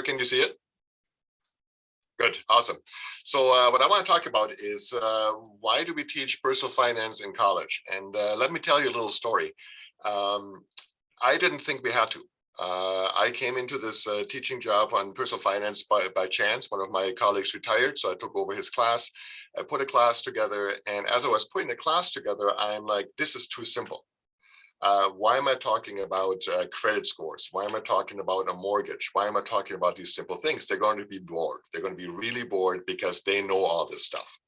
Can you see it? Good, awesome. So what I want to talk about is why do we teach personal finance in college? And let me tell you a little story. I didn't think we had to. I came into this teaching job on personal finance by chance. One of my colleagues retired, so I took over his class. I put a class together, and as I was putting the class together, I'm like, this is too simple. Why am I talking about credit scores? Why am I talking about a mortgage? Why am I talking about these simple things? They're going to be bored. They're going to be really bored because they know all this stuff.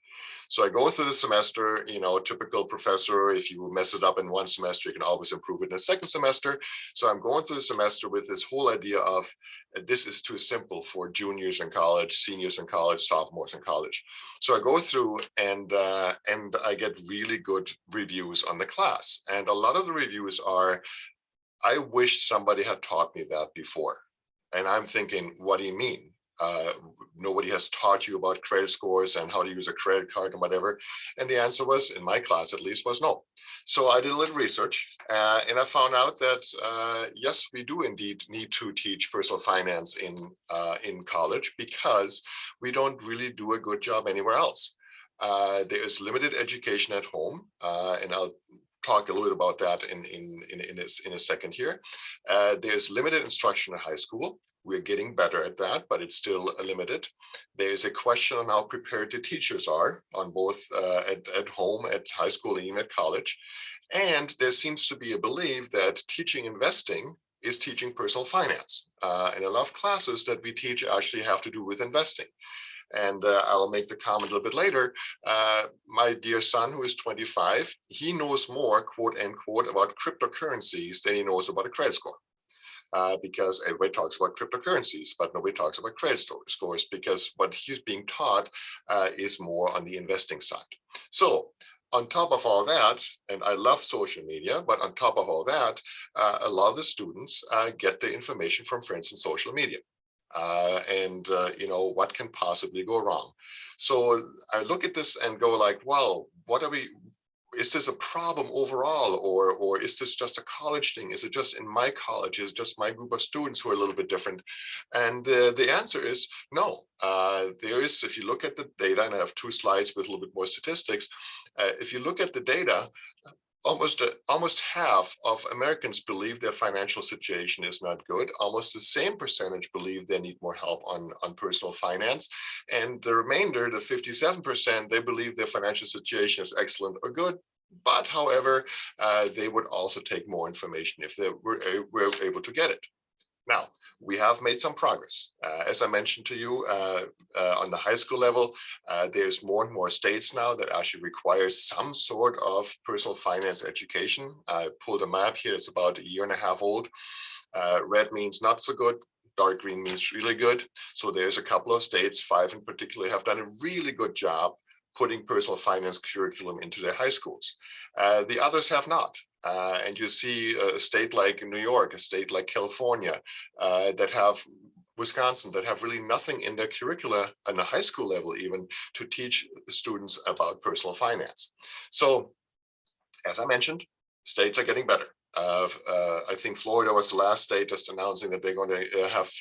So I go through the semester, typical professor, if you mess it up in one semester, you can always improve it in the second semester. So I'm going through the semester with this whole idea of this is too simple for juniors in college, seniors in college, sophomores in college. So I go through and I get really good reviews on the class. And a lot of the reviews are, I wish somebody had taught me that before. And I'm thinking, what do you mean? Nobody has taught you about credit scores and how to use a credit card and whatever. And the answer was, in my class at least, was no. So I did a little research and I found out that, yes, we do indeed need to teach personal finance in college because we don't really do a good job anywhere else. There is limited education at home, and I'll talk a little bit about that in a second here. There's limited instruction in high school. We're getting better at that, but it's still limited. There's a question on how prepared the teachers are on both at home, at high school, and even at college. And there seems to be a belief that teaching investing is teaching personal finance. And a lot of classes that we teach actually have to do with investing. And I'll make the comment a little bit later. My dear son, who is 25, he knows more, quote unquote, about cryptocurrencies than he knows about a credit score. Because everybody talks about cryptocurrencies, but nobody talks about credit scores because what he's being taught is more on the investing side. So on top of all that, and I love social media, but on top of all that, a lot of the students get the information from friends in social media. What can possibly go wrong? So I look at this and go like, well, is this a problem overall, or is this just a college thing? Is it just in my college? Is it just my group of students who are a little bit different? And the answer is no. There is, if you look at the data, and I have 2 slides with a little bit more statistics, if you look at the data, almost half of Americans believe their financial situation is not good. Almost the same percentage believe they need more help on personal finance. And the remainder, the 57%, they believe their financial situation is excellent or good. But however, they would also take more information if they were able to get it. Now, we have made some progress. As I mentioned to you, on the high school level, there's more and more states now that actually require some sort of personal finance education. I pulled a map here. It's about 1.5 years old. Red means not so good. Dark green means really good. So there's a couple of states, 5 in particular, have done a really good job putting personal finance curriculum into their high schools. The others have not. And you see a state like New York, a state like California, Wisconsin, that have really nothing in their curricula on the high school level even to teach students about personal finance. So, as I mentioned, states are getting better. I think Florida was the last state just announcing that they're going to have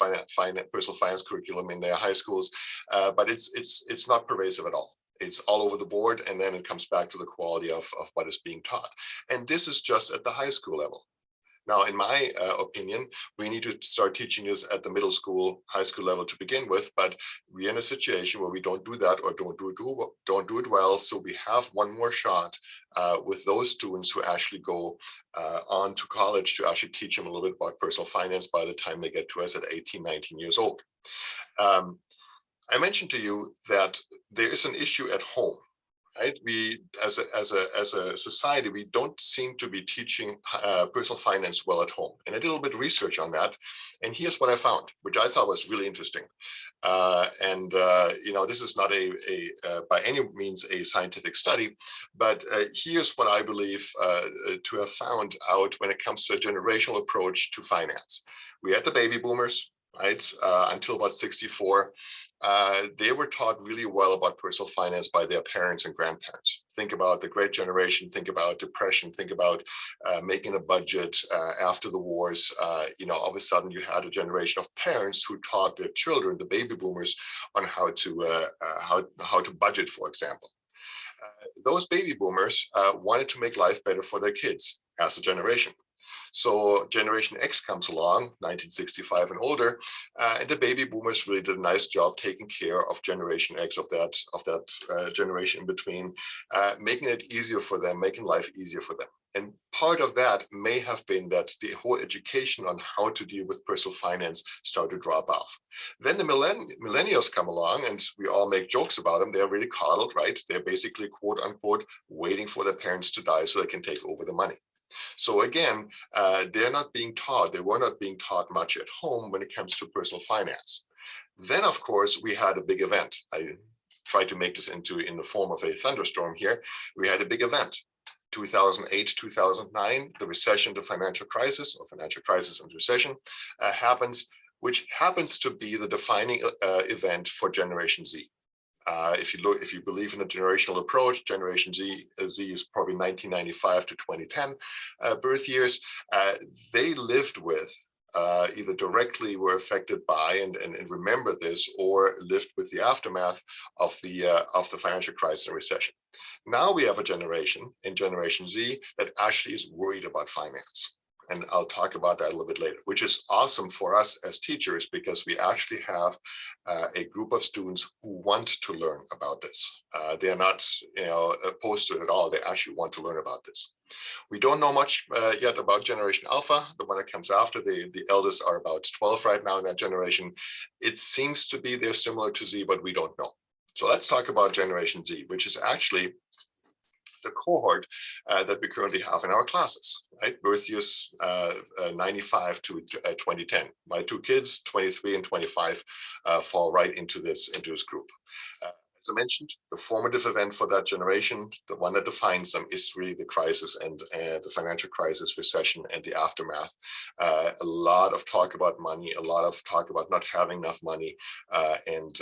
personal finance curriculum in their high schools, but it's not pervasive at all. It's all over the board, and then it comes back to the quality of what is being taught. And this is just at the high school level. Now, in my opinion, we need to start teaching this at the middle school, high school level to begin with, but we're in a situation where we don't do that or don't do it well. So we have one more shot with those students who actually go on to college to actually teach them a little bit about personal finance by the time they get to us at 18, 19 years old. I mentioned to you that there is an issue at home, right? We, as a society, we don't seem to be teaching personal finance well at home. And I did a little bit of research on that. And here's what I found, which I thought was really interesting. This is not by any means a scientific study, but here's what I believe to have found out when it comes to a generational approach to finance. We had the baby boomers. right, until about 64, they were taught really well about personal finance by their parents and grandparents. Think about the Great Generation, think about Depression, think about making a budget after the wars. All of a sudden you had a generation of parents who taught their children, the baby boomers, on how to budget, for example. Those baby boomers wanted to make life better for their kids as a generation. So Generation X comes along, 1965 and older, and the baby boomers really did a nice job taking care of Generation X, of that generation in between, making it easier for them, making life easier for them. And part of that may have been that the whole education on how to deal with personal finance started to drop off. Then the millennials come along, and we all make jokes about them. They're really coddled, right? They're basically, quote unquote, waiting for their parents to die so they can take over the money. So again, they were not being taught much at home when it comes to personal finance. Then, of course, we had a big event. I tried to make this in the form of a thunderstorm here. We had a big event. 2008, 2009, the recession, the financial crisis, or financial crisis and recession happens, which happens to be the defining event for Generation Z. If you believe in a generational approach, Generation Z is probably 1995 to 2010 birth years. They lived with, either directly were affected by and remember this, or lived with the aftermath of the financial crisis and recession. Now we have a generation in Generation Z that actually is worried about finance. And I'll talk about that a little bit later, which is awesome for us as teachers, because we actually have a group of students who want to learn about this. They're not opposed to it at all. They actually want to learn about this. We don't know much yet about Generation Alpha, the one that comes after. The eldest are about 12 right now in that generation. It seems to be they're similar to Z, but we don't know. So let's talk about Generation Z, which is actually the cohort that we currently have in our classes, right? Birth years 95 to 2010. My two kids, 23 and 25, fall right into this group. As I mentioned, the formative event for that generation, the one that defines them, is really the crisis and the financial crisis, recession, and the aftermath. A lot of talk about money, a lot of talk about not having enough money, and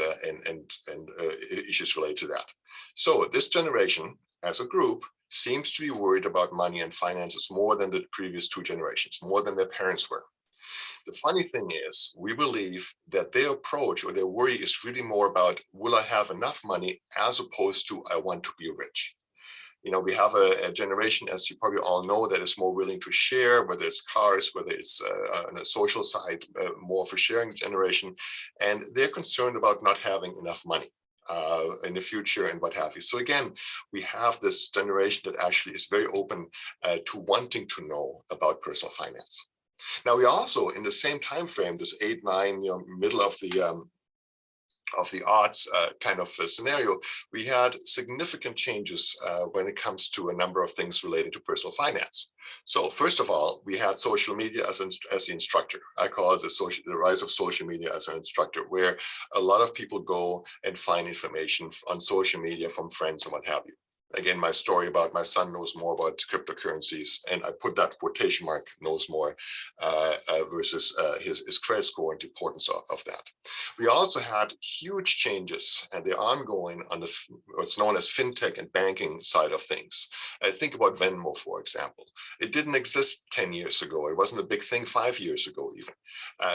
issues related to that. So this generation, as a group, seems to be worried about money and finances more than the previous two generations, more than their parents were. The funny thing is, we believe that their approach or their worry is really more about, will I have enough money, as opposed to, I want to be rich. We have a generation, as you probably all know, that is more willing to share, whether it's cars, whether it's on a social side, more of a sharing generation, and they're concerned about not having enough money in the future and what have you. So again, we have this generation that actually is very open to wanting to know about personal finance. Now, we also, in the same time frame, this 8, 9, middle of the odds kind of scenario, we had significant changes when it comes to a number of things related to personal finance. So first of all, we had social media as the instructor. I call it the rise of social media as an instructor, where a lot of people go and find information on social media from friends and what have you. Again, my story about my son knows more about cryptocurrencies, and I put that quotation mark, knows more, versus his credit score and the importance of that. We also had huge changes, and they're ongoing on what's known as fintech and banking side of things. Think about Venmo, for example. It didn't exist 10 years ago. It wasn't a big thing 5 years ago even.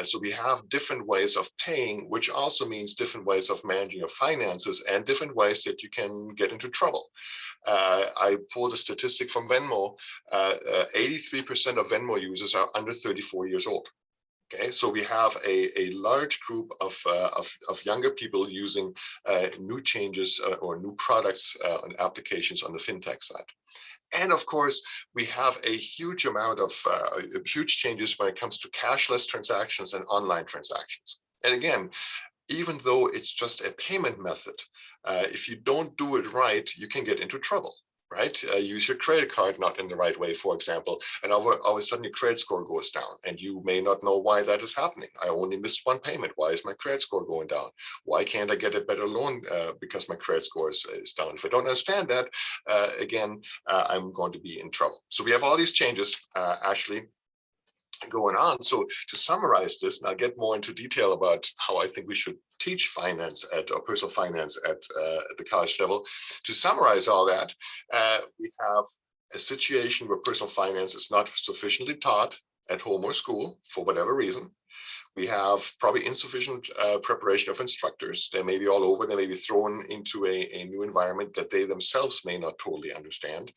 So we have different ways of paying, which also means different ways of managing your finances and different ways that you can get into trouble. I pulled a statistic from Venmo. 83% of Venmo users are under 34 years old. Okay, so we have a large group of younger people using new changes or new products and applications on the fintech side. And of course, we have a huge amount of huge changes when it comes to cashless transactions and online transactions. And again, even though it's just a payment method, if you don't do it right, you can get into trouble, right? Use your credit card not in the right way, for example, and all of a sudden your credit score goes down, and you may not know why that is happening. I only missed one payment. Why is my credit score going down? Why can't I get a better loan because my credit score is down? If I don't understand that, again, I'm going to be in trouble. So we have all these changes, actually, going on. So to summarize this, and I'll get more into detail about how I think we should teach finance or personal finance at the college level. To summarize all that, we have a situation where personal finance is not sufficiently taught at home or school for whatever reason. We have probably insufficient preparation of instructors. They may be all over. They may be thrown into a new environment that they themselves may not totally understand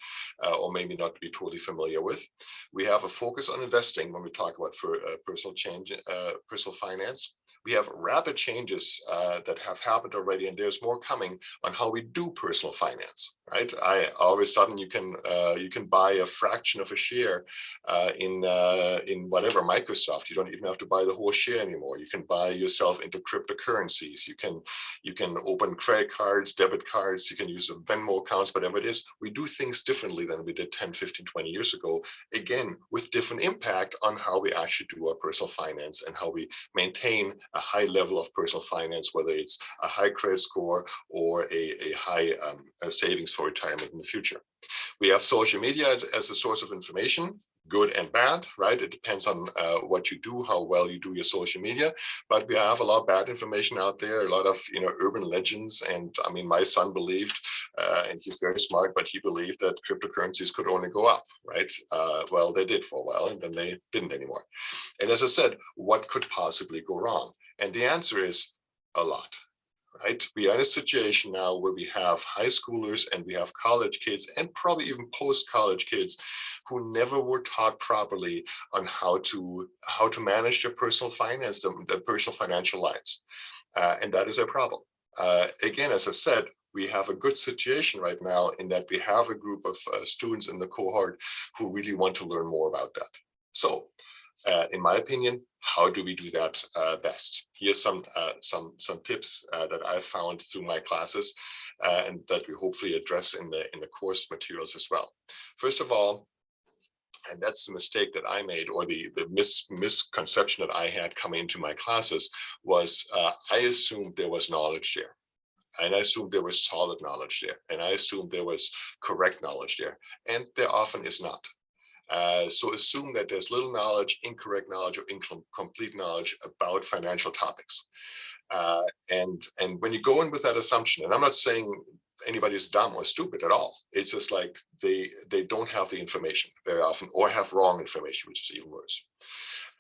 or maybe not be totally familiar with. We have a focus on investing when we talk about personal finance. We have rapid changes that have happened already, and there's more coming on how we do personal finance. Right? All of a sudden you can buy a fraction of a share in whatever Microsoft. You don't even have to buy the whole share anymore. You can buy yourself into cryptocurrencies. You can open credit cards, debit cards. You can use Venmo accounts, whatever it is. We do things differently than we did 10, 15, 20 years ago. Again, with different impact on how we actually do our personal finance and how we maintain a high level of personal finance, whether it's a high credit score or a high savings for retirement in the future. We have social media as a source of information, good and bad, right? It depends on what you do, how well you do your social media. But we have a lot of bad information out there, a lot of urban legends. And I mean, my son believed, and he's very smart, but he believed that cryptocurrencies could only go up, right? Well, they did for a while, and then they didn't anymore. And as I said, what could possibly go wrong? And the answer is a lot. Right? We are in a situation now where we have high schoolers and we have college kids and probably even post-college kids who never were taught properly on how to manage their personal finance, their personal financial lives. And that is a problem. Again, as I said, we have a good situation right now in that we have a group of students in the cohort who really want to learn more about that. So in my opinion, how do we do that best? Here's some tips that I found through my classes and that we hopefully address in the course materials as well. First of all, and that's the mistake that I made, or the misconception that I had coming into my classes, was I assumed there was knowledge there. And I assumed there was solid knowledge there. And I assumed there was correct knowledge there. And there often is not. So assume that there's little knowledge, incorrect knowledge, or incomplete knowledge about financial topics. And when you go in with that assumption, and I'm not saying anybody's dumb or stupid at all. It's just like they don't have the information very often, or have wrong information, which is even worse.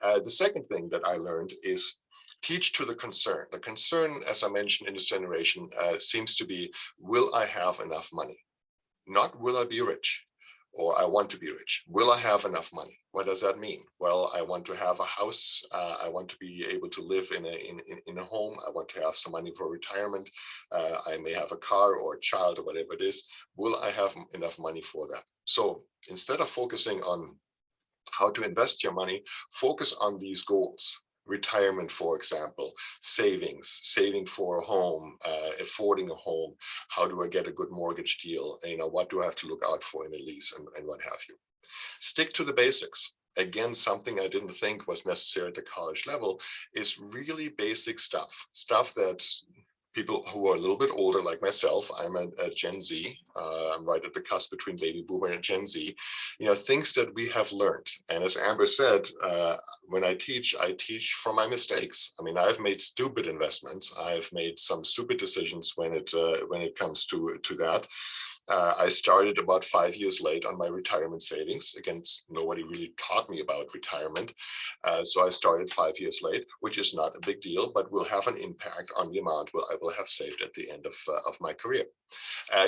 The second thing that I learned is teach to the concern. The concern, as I mentioned in this generation, seems to be, will I have enough money? Not will I be rich? Or I want to be rich. Will I have enough money? What does that mean? Well, I want to have a house. I want to be able to live in a home. I want to have some money for retirement. I may have a car or a child or whatever it is. Will I have enough money for that? So instead of focusing on how to invest your money, focus on these goals. Retirement, for example, saving for a home, affording a home. How do I get a good mortgage deal? What do I have to look out for in a lease and what have you? Stick to the basics. Again, something I didn't think was necessary at the college level is really basic stuff that people who are a little bit older, like myself, I'm a Gen Z, I'm right at the cusp between baby boomer and Gen Z, things that we have learned. And as Amber said, when I teach from my mistakes. I mean, I've made stupid investments. I've made some stupid decisions when it comes to that. I started about 5 years late on my retirement savings. Again, nobody really taught me about retirement. So I started 5 years late, which is not a big deal, but will have an impact on the amount I will have saved at the end of my career.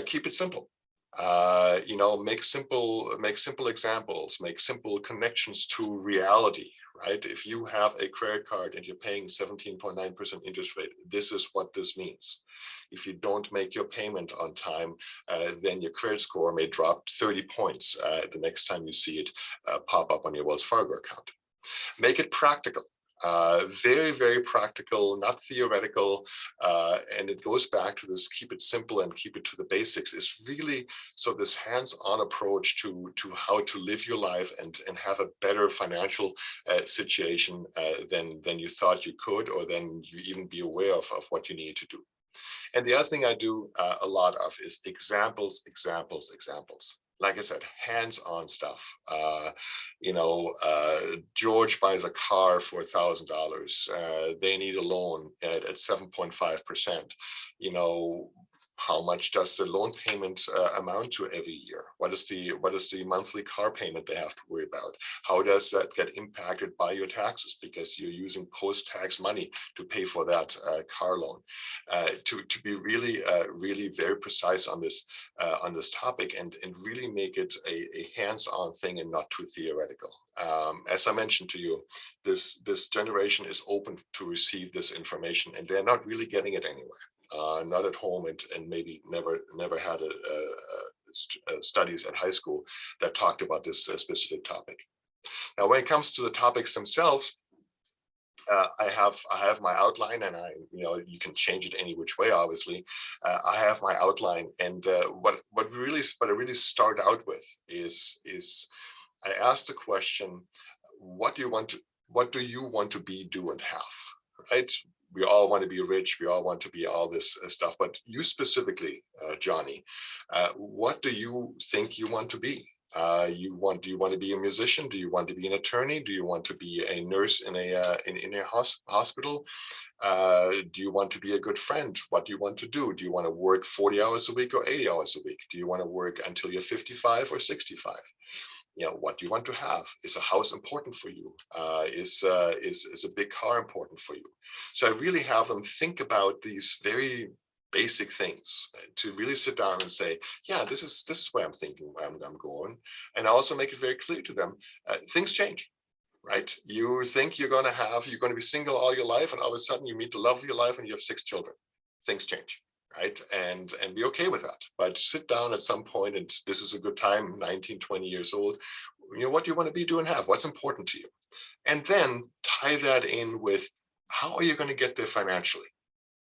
Keep it simple. Make simple examples, make simple connections to reality. Right? If you have a credit card and you're paying 17.9% interest rate, this is what this means. If you don't make your payment on time, then your credit score may drop 30 points the next time you see it pop up on your Wells Fargo account. Make it practical. Very, very practical, not theoretical. And it goes back to this keep it simple and keep it to the basics. It's really so this hands-on approach to how to live your life and have a better financial situation than you thought you could, or than you even be aware of what you need to do. And the other thing I do a lot of is examples. like I said, hands-on stuff. George buys a car for $1,000. They need a loan at 7.5%. How much does the loan payment amount to every year? What is the monthly car payment they have to worry about? How does that get impacted by your taxes, because you're using post-tax money to pay for that car loan? To be really very precise on this topic, and really make it a hands-on thing and not too theoretical. As I mentioned to you, this generation is open to receive this information, and they're not really getting it anywhere. Not at home, and maybe never had studies at high school that talked about this specific topic. Now, when it comes to the topics themselves, I have my outline, and you can change it any which way. Obviously, I have my outline, and what I really start out with is I ask the question, what do you want to be, do, and have, right? We all want to be rich. We all want to be all this stuff. But you specifically, Johnny, what do you think you want to be? Do you want to be a musician? Do you want to be an attorney? Do you want to be a nurse in a hospital? Do you want to be a good friend? What do you want to do? Do you want to work 40 hours a week or 80 hours a week? Do you want to work until you're 55 or 65? What do you want to have? Is a house important for you? Is a big car important for you? So I really have them think about these very basic things, to really sit down and say, yeah, this is where I'm thinking I'm going, and also make it very clear to them. Things change, right? You think you're going to be single all your life, and all of a sudden you meet the love of your life and you have 6 children. Things change. Right, and be okay with that, but sit down at some point, and this is a good time, 19, 20 years old, what do you want to be, do, and have? What's important to you? And then tie that in with, how are you going to get there financially,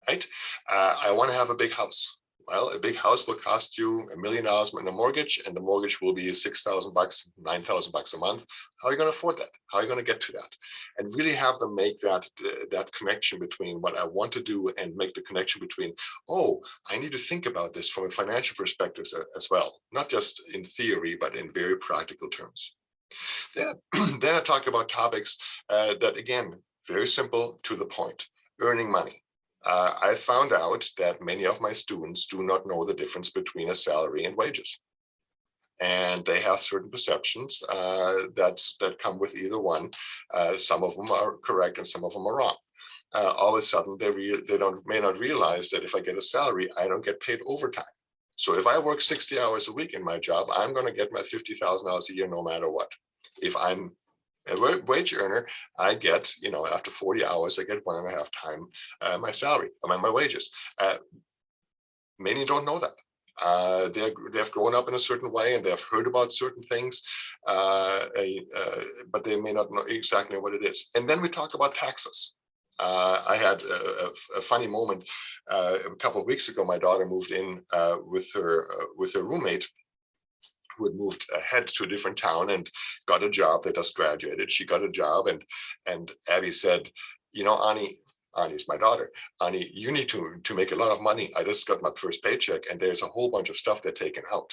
right? I want to have a big house. Well, a big house will cost you $1 million in a mortgage, and the mortgage will be $6,000, $9,000 a month. How are you going to afford that? How are you going to get to that? And really have them make that connection between what I want to do, and make the connection between, oh, I need to think about this from a financial perspective as well, not just in theory, but in very practical terms. Then I talk about topics that, again, very simple, to the point: earning money. I found out that many of my students do not know the difference between a salary and wages. And they have certain perceptions that come with either one. Some of them are correct and some of them are wrong. All of a sudden, they may not realize that if I get a salary, I don't get paid overtime. So if I work 60 hours a week in my job, I'm going to get my $50,000 a year no matter what. If I'm a wage earner, I get, after 40 hours, I get 1.5 times my salary, my wages. Many don't know that. They've grown up in a certain way, and they've heard about certain things, but they may not know exactly what it is. And then we talk about taxes. I had a funny moment a couple of weeks ago. My daughter moved in with her roommate, who had moved ahead to a different town and got a job. They just graduated. She got a job, and Abby said, Annie's my daughter. Annie, you need to make a lot of money. I just got my first paycheck, and there's a whole bunch of stuff they're taking out,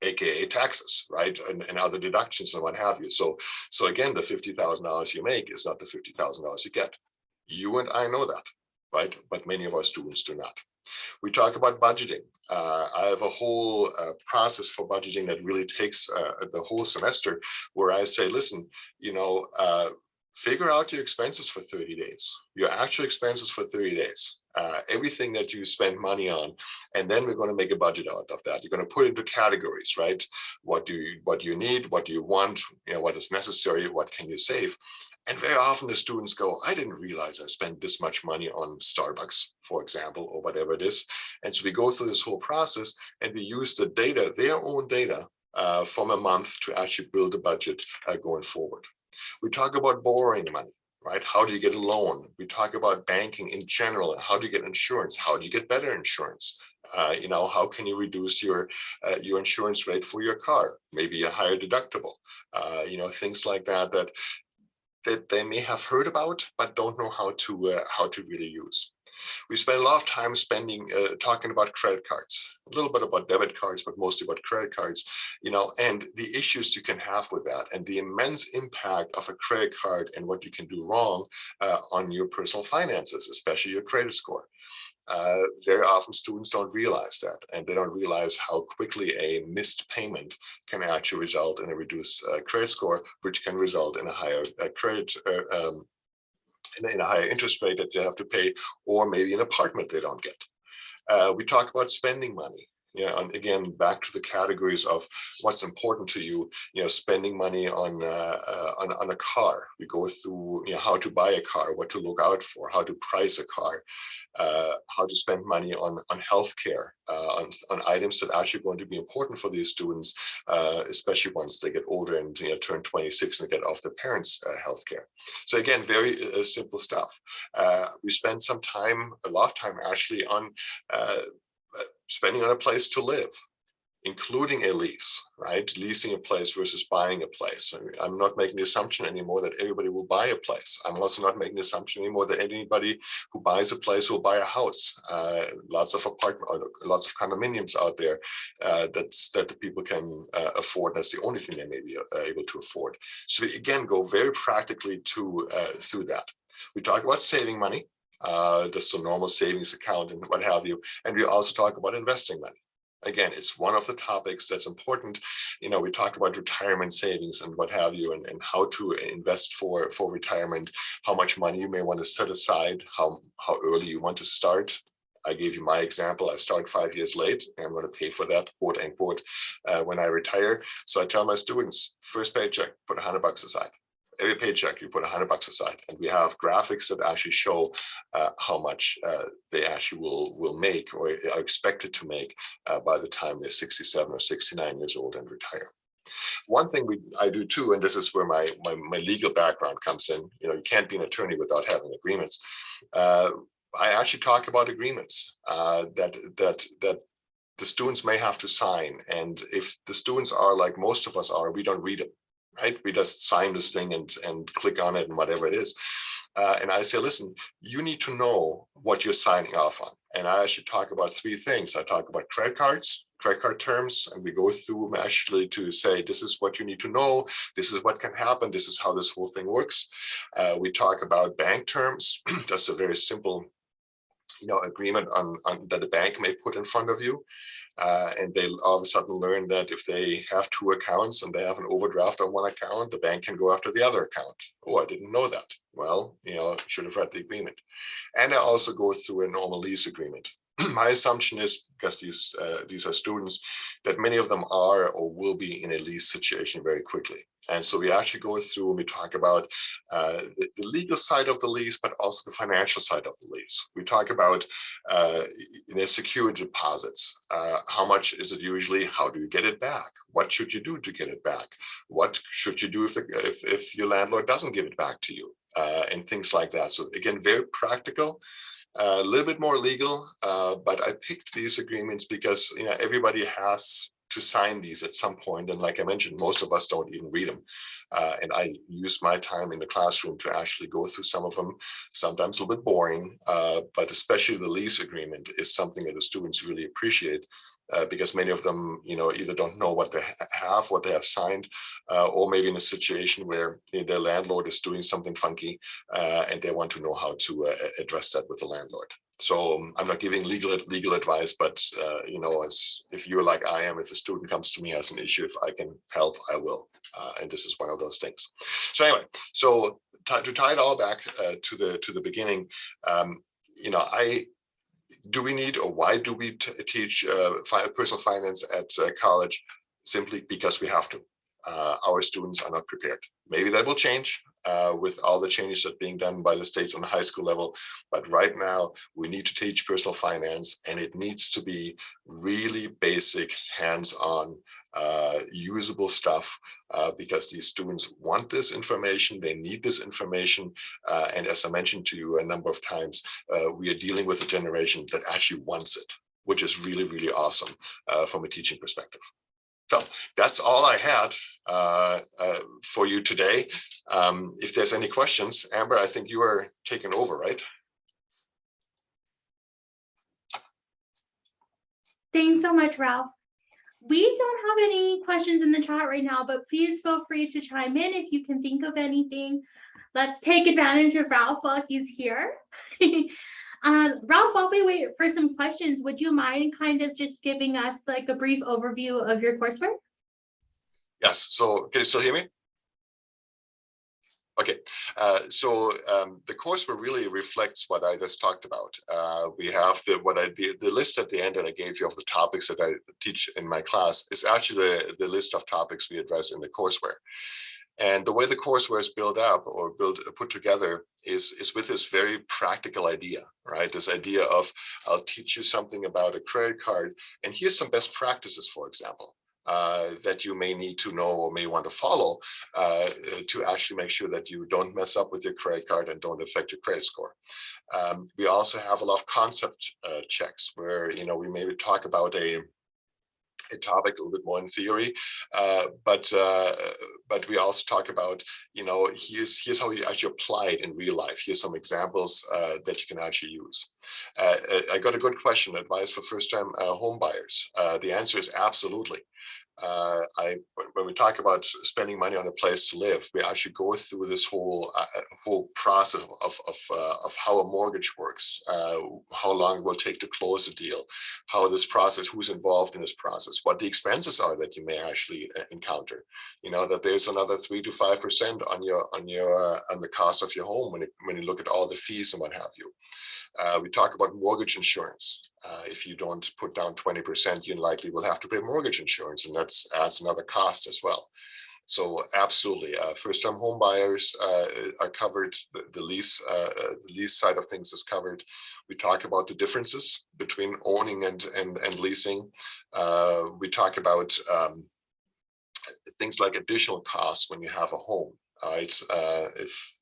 aka taxes, right, and other deductions and what have you. So again, the $50,000 you make is not the $50,000 you get. You and I know that, right? But many of our students do not. We talk about budgeting. I have a whole process for budgeting that really takes the whole semester, where I say, listen, figure out your expenses for 30 days, your actual expenses for 30 days, everything that you spend money on. And then we're going to make a budget out of that. You're going to put it into categories, right? What do you need? What do you want? What is necessary? What can you save? And very often the students go, I didn't realize I spent this much money on Starbucks, for example, or whatever it is. And so we go through this whole process, and we use the data, their own data, from a month to actually build a budget going forward. We talk about borrowing money, right? How do you get a loan? We talk about banking in general. How do you get insurance? How do you get better insurance? How can you reduce your insurance rate for your car? Maybe a higher deductible, things like that that they may have heard about, but don't know how to really use. We spend a lot of time talking about credit cards, a little bit about debit cards, but mostly about credit cards, and the issues you can have with that and the immense impact of a credit card and what you can do wrong on your personal finances, especially your credit score. Very often students don't realize that, and they don't realize how quickly a missed payment can actually result in a reduced credit score, which can result in a higher in a higher interest rate that they have to pay, or maybe an apartment they don't get. We talk about spending money. Yeah, and again, back to the categories of what's important to you. Spending money on a car. We go through how to buy a car, what to look out for, how to price a car, how to spend money on healthcare, on items that are actually going to be important for these students, especially once they get older and turn 26 and get off their parents' healthcare. So again, very simple stuff. We spend a lot of time actually on spending on a place to live, including a lease, right? Leasing a place versus buying a place. I'm not making the assumption anymore that everybody will buy a place. I'm also not making the assumption anymore that anybody who buys a place will buy a house. Lots of condominiums out there that the people can afford. That's the only thing they may be able to afford. So we again go very practically through that. We talk about saving money. Just a normal savings account and what have you. And we also talk about investing money. Again, it's one of the topics that's important. We talk about retirement savings and what have you, and how to invest for retirement, how much money you may want to set aside, how early you want to start. I gave you my example. I start 5 years late, and I'm going to pay for that, quote unquote, when I retire. So I tell my students, first paycheck, put $100 aside. Every paycheck, you put $100 aside, and we have graphics that actually show how much they actually will make or are expected to make by the time they're 67 or 69 years old and retire. One thing I do too, and this is where my legal background comes in. You can't be an attorney without having agreements. I actually talk about agreements that the students may have to sign, and if the students are like most of us are, we don't read them. Right? We just sign this thing and click on it and whatever it is. And I say, listen, you need to know what you're signing off on. And I actually talk about three things. I talk about credit card terms, and we go through them actually to say, this is what you need to know. This is what can happen. This is how this whole thing works. We talk about bank terms. That's a very simple agreement on that the bank may put in front of you. And they all of a sudden learn that if they have two accounts and they have an overdraft on one account, the bank can go after the other account. Oh, I didn't know that. Well, should have read the agreement. And I also go through a normal lease agreement. My assumption is, because these are students, that many of them are or will be in a lease situation very quickly. And so we actually go through and we talk about the legal side of the lease, but also the financial side of the lease. We talk about security deposits. How much is it usually? How do you get it back? What should you do to get it back? What should you do if your landlord doesn't give it back to you? And things like that. So again, very practical. A little bit more legal, but I picked these agreements because everybody has to sign these at some point, and like I mentioned, most of us don't even read them. And I use my time in the classroom to actually go through some of them. Sometimes a little bit boring, but especially the lease agreement is something that the students really appreciate. Because many of them, either don't know what they have signed, or maybe in a situation where their landlord is doing something funky, and they want to know how to address that with the landlord. So I'm not giving legal advice, but as if you're like I am, if a student comes to me as an issue, if I can help, I will. And this is one of those things. So anyway, to tie it all back to the beginning, do we need, or why do we teach personal finance at college? Simply because we have to. Our students are not prepared. Maybe that will change with all the changes that are being done by the states on the high school level. But right now, we need to teach personal finance, and it needs to be really basic, hands-on, usable stuff, because these students want this information, they need this information, and as I mentioned to you a number of times, we are dealing with a generation that actually wants it, which is really, really awesome from a teaching perspective. So that's all I had. for you today. If there's any questions, Amber, I think you are taking over, right? Thanks so much, Ralph. We don't have any questions in the chat right now, but please feel free to chime in if you can think of anything. Let's take advantage of Ralph while he's here. Ralph, while we wait for some questions, would you mind kind of just giving us like a brief overview of your coursework? Yes, so can you still hear me? Okay, the coursework really reflects what I just talked about. We have the list at the end that I gave you of the topics that I teach in my class is actually the list of topics we address in the courseware. And the way the courseware is built up or put together is with this very practical idea, right? This idea of I'll teach you something about a credit card, and here's some best practices, for example. That you may need to know or may want to follow to actually make sure that you don't mess up with your credit card and don't affect your credit score. We also have a lot of concept checks where, you know, we maybe talk about a topic a little bit more in theory, but we also talk about, you know, here's how you actually apply it in real life. Here's some examples that you can actually use. I got a good question, advice for first-time home buyers. The answer is absolutely. When we talk about spending money on a place to live, we actually go through this whole process of how a mortgage works, how long it will take to close a deal, how this process, who's involved in this process, what the expenses are that you may actually encounter. You know, that there's another 3 to 5% on the cost of your home when you look at all the fees and what have you. We talk about mortgage insurance. If you don't put down 20%, you likely will have to pay mortgage insurance, and that adds another cost as well. So absolutely, first-time home buyers are covered. The lease side of things is covered. We talk about the differences between owning and leasing. We talk about things like additional costs when you have a home. Right?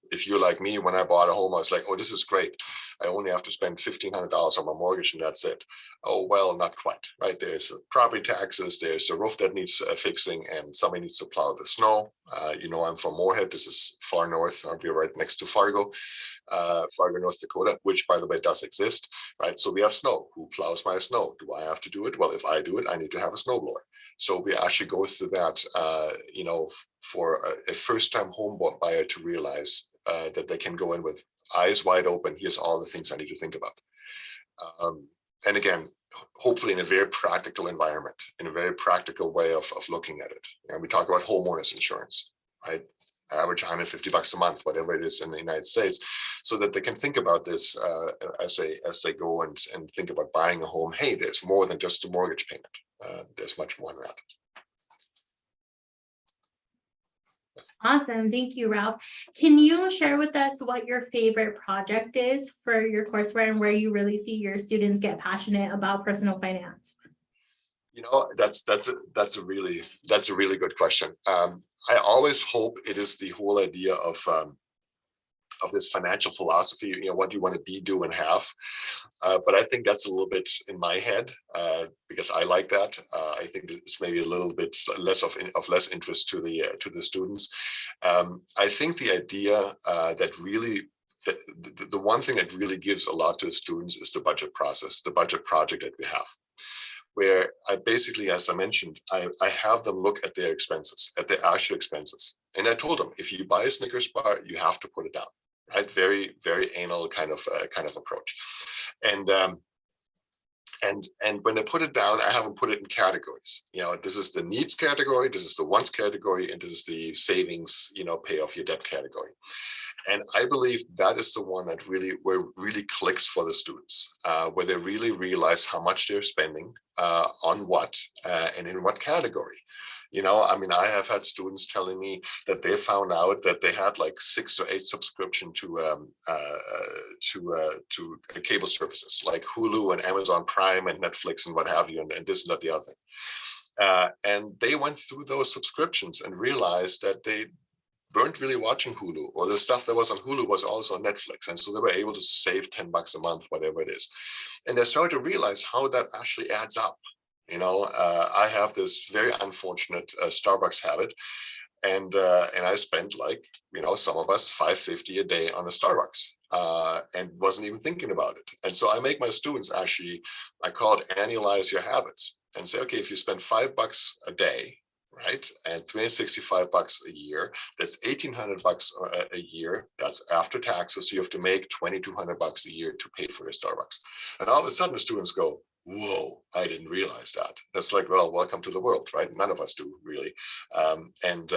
If you're like me, when I bought a home, I was like, oh, this is great. I only have to spend $1,500 on my mortgage and that's it. Oh, well, not quite, right? There's property taxes, there's a roof that needs fixing, and somebody needs to plow the snow. You know, I'm from Moorhead. This is far north. We're right next to Fargo, North Dakota, which, by the way, does exist, right? So we have snow. Who plows my snow? Do I have to do it? Well, if I do it, I need to have a snowblower. So we actually go through that, you know, for a first-time home buyer to realize that they can go in with eyes wide open. Here's all the things I need to think about. And again, hopefully in a very practical environment, in a very practical way of looking at it. And we talk about homeowners insurance, right? Average $150 a month, whatever it is in the United States, so that they can think about this as they go and think about buying a home. Hey, there's more than just a mortgage payment. There's much more than that. Awesome. Thank you, Ralph. Can you share with us what your favorite project is for your courseware and where you really see your students get passionate about personal finance? You know, that's a really good question. I always hope it is the whole idea of this financial philosophy, you know, what you want to be, do, and have. But I think that's a little bit in my head because I like that. I think it's maybe a little bit less of less interest to the students. I think the idea that really the one thing that really gives a lot to the students is the budget process, the budget project that we have, where I basically, as I mentioned, I have them look at their expenses, at their actual expenses. And I told them, if you buy a Snickers bar, you have to put it down, right? Very, very anal kind of approach. And when they put it down, I have them put it in categories. You know, this is the needs category, this is the wants category, and this is the savings, you know, pay off your debt category. And I believe that is the one that really clicks for the students, where they really realize how much they're spending on what and in what category. You know, I mean, I have had students telling me that they found out that they had like 6 or 8 subscription to cable services like Hulu and Amazon Prime and Netflix and what have you, and this and that the other thing. And they went through those subscriptions and realized that they weren't really watching Hulu, or the stuff that was on Hulu was also on Netflix. And so they were able to save $10 a month, whatever it is. And they started to realize how that actually adds up. You know, I have this very unfortunate Starbucks habit And I spent, like, some of us $5.50 a day on a Starbucks, and wasn't even thinking about it. And so I make my students actually, I call it annualize your habits, and say, okay, if you spend $5 a day, right, and 365 bucks a year, that's 1,800 bucks a year. That's after taxes. So you have to make 2,200 bucks a year to pay for your Starbucks. And all of a sudden, the students go, whoa, I didn't realize that. That's like, well, welcome to the world, right? None of us do, really. And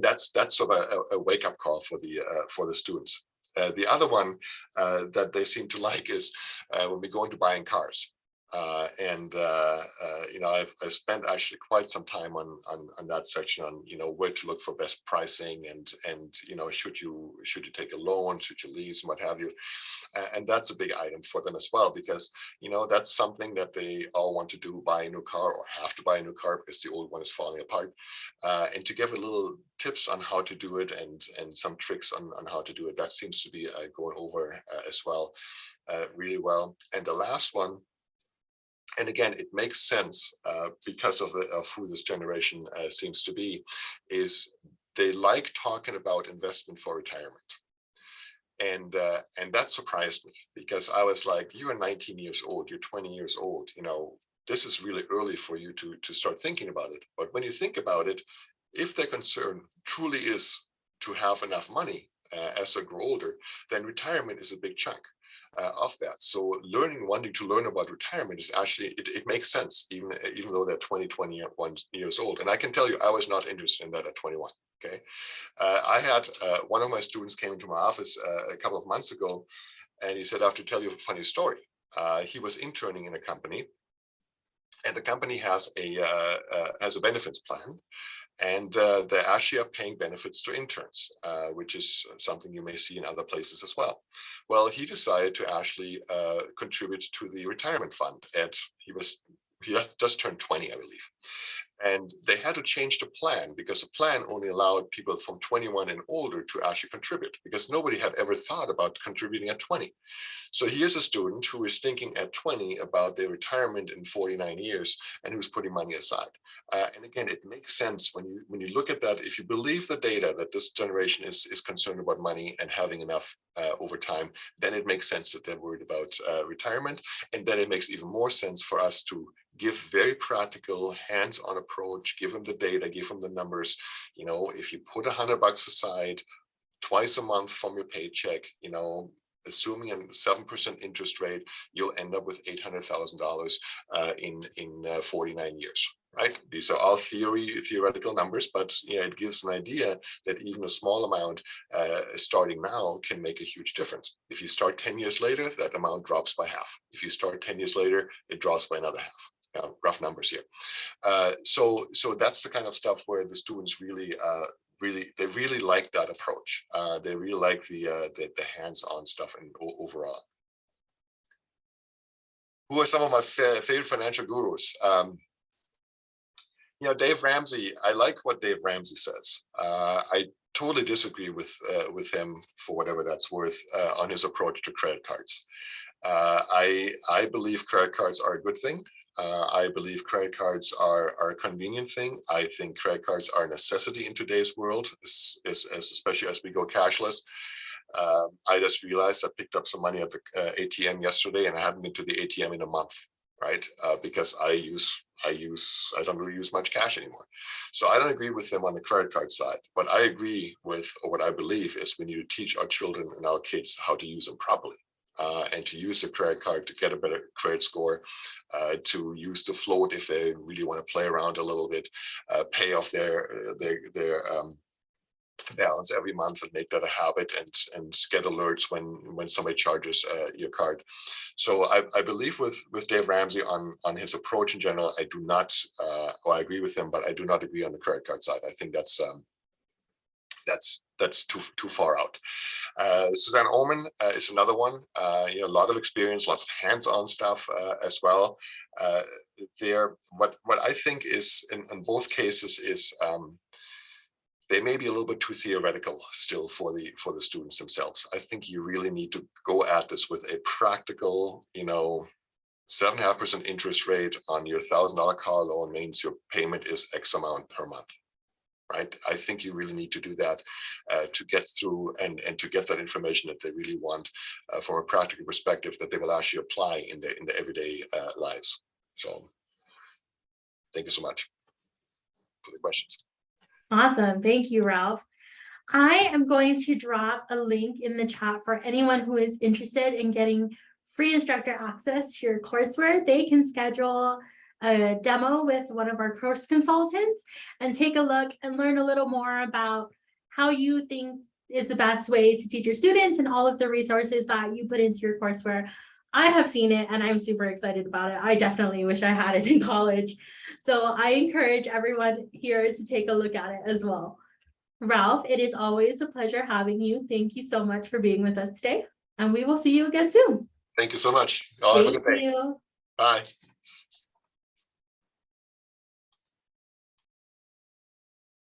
that's sort of a wake up call for the students. The other one that they seem to like is when we go into buying cars. I've spent actually quite some time on that section, on where to look for best pricing, and should you take a loan, should you lease, and what have you. And that's a big item for them as well, because that's something that they all want to do, buy a new car, or have to buy a new car because the old one is falling apart. And to give a little tips on how to do it, and some tricks on how to do it, that seems to be going over as well, really well. And the last one, and again, it makes sense because of who this generation seems to be, is they like talking about investment for retirement. And that surprised me, because I was like, you are 19 years old, you're 20 years old, this is really early for you to start thinking about it. But when you think about it, if their concern truly is to have enough money as they grow older, then retirement is a big chunk of that. So wanting to learn about retirement is actually, it makes sense, even though they're 21 years old. And I can tell you, I was not interested in that at 21. Okay. I had one of my students came into my office a couple of months ago, and he said, I have to tell you a funny story. He was interning in a company, and the company has a benefits plan, and they actually are paying benefits to interns, which is something you may see in other places as well. Well, he decided to actually contribute to the retirement fund. He just turned 20, I believe. And they had to change the plan, because the plan only allowed people from 21 and older to actually contribute, because nobody had ever thought about contributing at 20. So here's a student who is thinking at 20 about their retirement in 49 years, and who's putting money aside. And again, it makes sense when you look at that. If you believe the data that this generation is concerned about money and having enough over time, then it makes sense that they're worried about retirement. And then it makes even more sense for us to give very practical, hands-on approach, give them the data, give them the numbers. If you put $100 aside twice a month from your paycheck, assuming a 7% interest rate, you'll end up with $800,000 in 49 years. Right? These are all theoretical numbers, but it gives an idea that even a small amount starting now can make a huge difference. If you start 10 years later, that amount drops by half. If you start 10 years later, it drops by another half. Rough numbers here. So that's the kind of stuff where the students really like that approach. They really like the hands-on stuff and overall. Who are some of my favorite financial gurus? Dave Ramsey. I like what Dave Ramsey says. I totally disagree with him, for whatever that's worth, on his approach to credit cards. I believe credit cards are a good thing. I believe credit cards are a convenient thing. I think credit cards are a necessity in today's world, especially as we go cashless. I just realized I picked up some money at the ATM yesterday, and I haven't been to the ATM in a month, right? Because I don't really use much cash anymore. So I don't agree with them on the credit card side, but I agree with, or what I believe is, we need to teach our children and our kids how to use them properly. And to use the credit card to get a better credit score, to use the float if they really want to play around a little bit, pay off their balance every month and make that a habit, and get alerts when somebody charges your card. So I believe with Dave Ramsey on his approach in general. I do not, or I agree with him, but I do not agree on the credit card side. I think that's too far out. Suzanne Oman is another one. A lot of experience, lots of hands-on stuff as well. What I think is in both cases is they may be a little bit too theoretical still for the students themselves. I think you really need to go at this with a practical, 7.5% interest rate on your $1,000 car loan means your payment is X amount per month. right? I think you really need to do that to get through and to get that information that they really want from a practical perspective that they will actually apply in the everyday lives. So thank you so much for the questions. Awesome. Thank you, Ralph. I am going to drop a link in the chat for anyone who is interested in getting free instructor access to your courseware. They can schedule a demo with one of our course consultants and take a look and learn a little more about how you think is the best way to teach your students and all of the resources that you put into your courseware. I have seen it and I'm super excited about it. I definitely wish I had it in college. So I encourage everyone here to take a look at it as well. Ralph, it is always a pleasure having you. Thank you so much for being with us today, and we will see you again soon. Thank you so much. Y'all have a good day. Thank you. Bye.